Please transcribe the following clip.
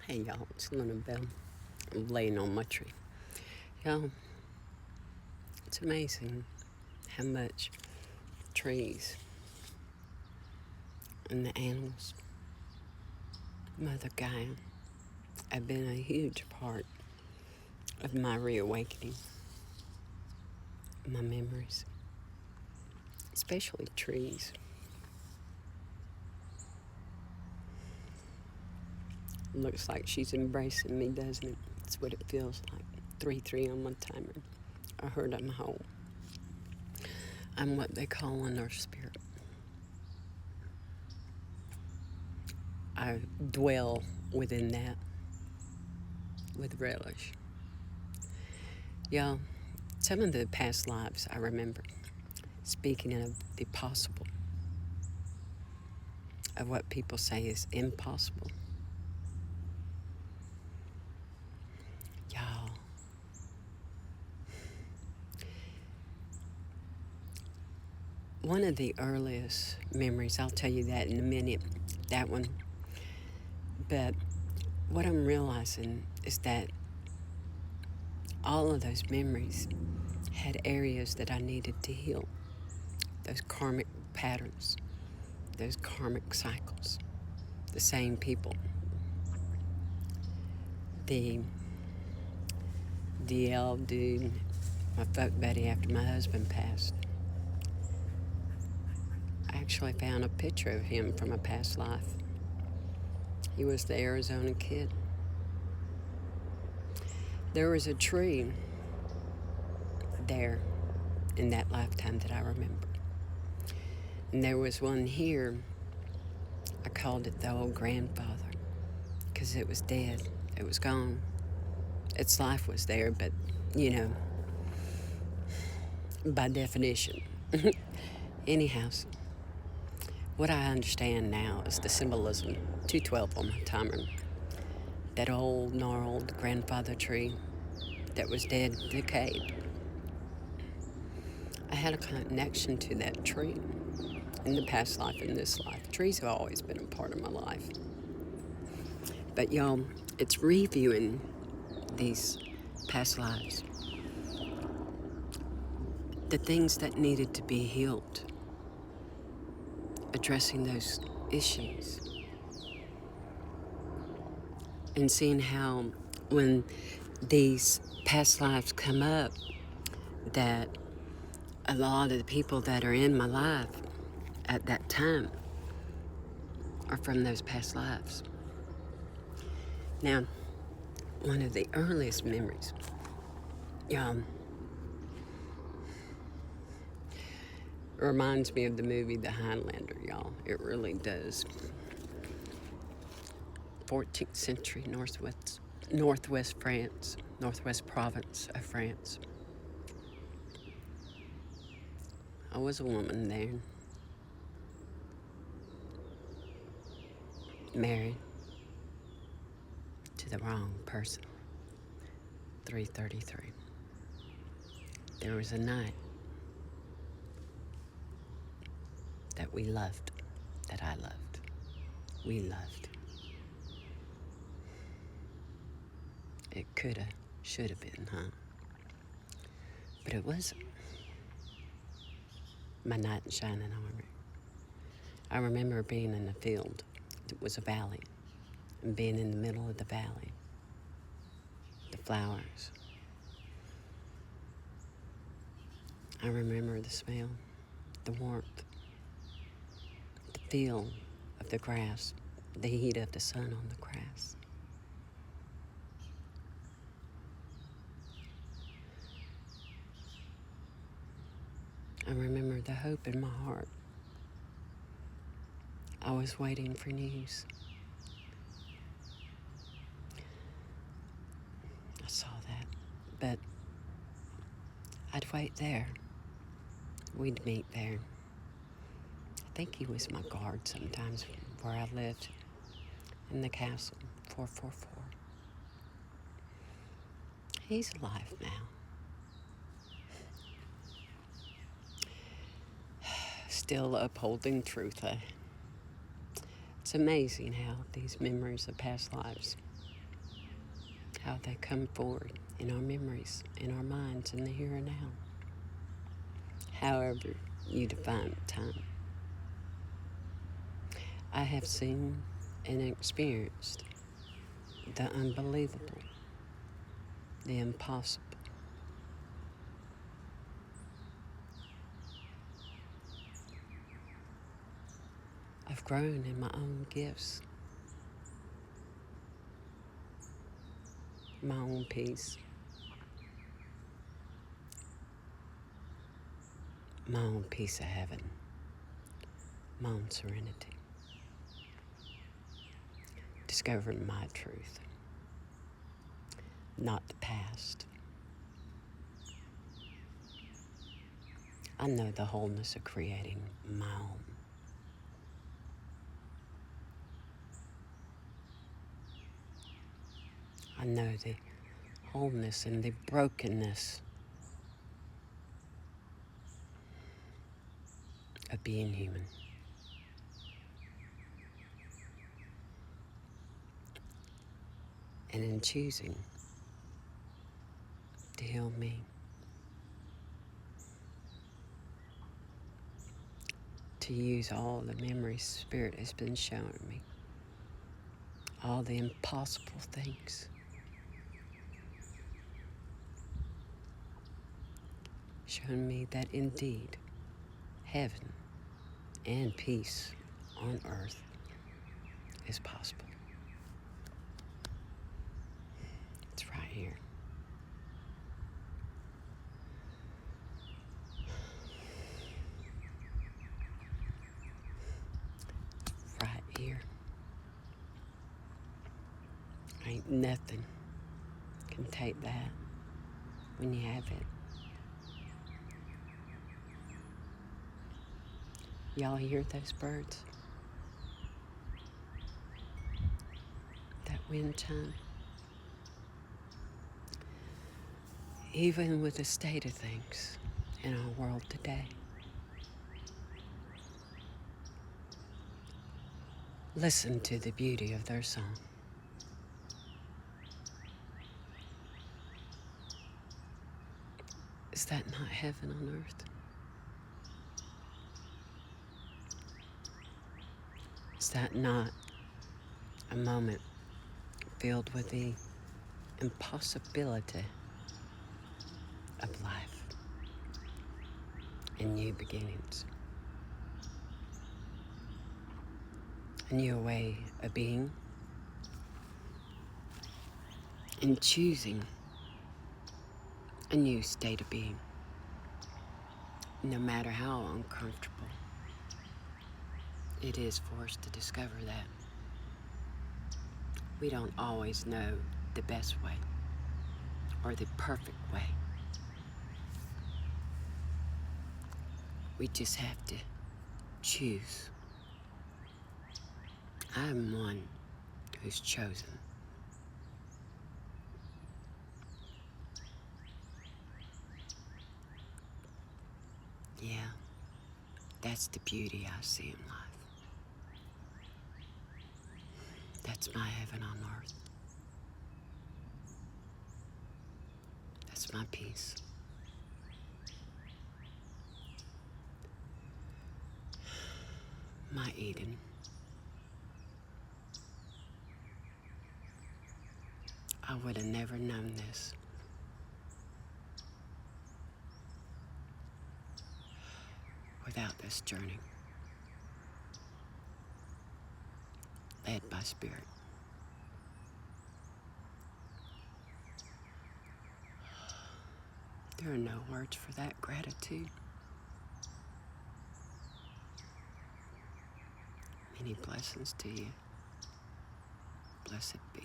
Hey y'all, it's Luna Bell. I'm laying on my tree. Y'all, it's amazing how much trees and the animals, Mother Gaia, have been a huge part of my reawakening, my memories, especially trees. Looks like she's embracing me, doesn't it? It's what it feels like. 3-3 on my timer. I heard I'm whole. I'm what they call in our spirit. I dwell within that with relish. Y'all, some of the past lives I remember, speaking of the possible, of what people say is impossible. Y'all, one of the earliest memories, I'll tell you that in a minute, that one. But what I'm realizing is that all of those memories had areas that I needed to heal, those karmic patterns, those karmic cycles, the same people, the DL dude, my fuck buddy after my husband passed. I actually found a picture of him from a past life. He was the Arizona kid. There was a tree there in that lifetime that I remember. And there was one here, I called it the old grandfather, because it was dead. It was gone. Its life was there, but, by definition. Anyhow, what I understand now is the symbolism, 212 on my timer, that old gnarled grandfather tree that was dead, decayed. I had a connection to that tree in the past life, in this life. Trees have always been a part of my life. But y'all, it's reviewing these past lives, the things that needed to be healed, addressing those issues, and seeing how when these past lives come up, that a lot of the people that are in my life at that time are from those past lives. Now, one of the earliest memories, reminds me of the movie The Highlander, y'all. It really does. 14th century Northwest France, Northwest province of France. I was a woman there, married to the wrong person. 333. There was a night that we loved, that I loved. We loved. It coulda, shoulda been, huh? But it wasn't. My knight in shining armor. I remember being in the field. It was a valley. And being in the middle of the valley. The flowers. I remember the smell, the warmth, the feel of the grass, the heat of the sun on the grass. I remember the hope in my heart. I was waiting for news. I saw that, but I'd wait there. We'd meet there. I think he was my guard sometimes where I lived in the castle, 444. He's alive now. Still upholding truth. It's amazing how these memories of past lives how they come forward in our memories, in our minds, in the here and now. However you define time. I have seen and experienced the unbelievable, the impossible. I've grown in my own gifts, my own peace, my own piece of heaven, my own serenity, discovering my truth, not the past. I know the wholeness of creating my own. I know the wholeness and the brokenness of being human. And in choosing to heal me, to use all the memories Spirit has been showing me, all the impossible things, showing me that indeed heaven and peace on earth is possible. It's right here. Right here. Ain't nothing can take that when you have it. Y'all hear those birds? That wind chime? Even with the state of things in our world today, listen to the beauty of their song. Is that not heaven on earth? Is that not a moment filled with the impossibility of life and new beginnings? A new way of being and choosing a new state of being, no matter how uncomfortable it is for us to discover that. We don't always know the best way or the perfect way. We just have to choose. I'm one who's chosen. Yeah, that's the beauty I see in life. That's my heaven on earth. That's my peace. My Eden. I would have never known this without this journey, led by Spirit. There are no words for that gratitude. Many blessings to you. Blessed be.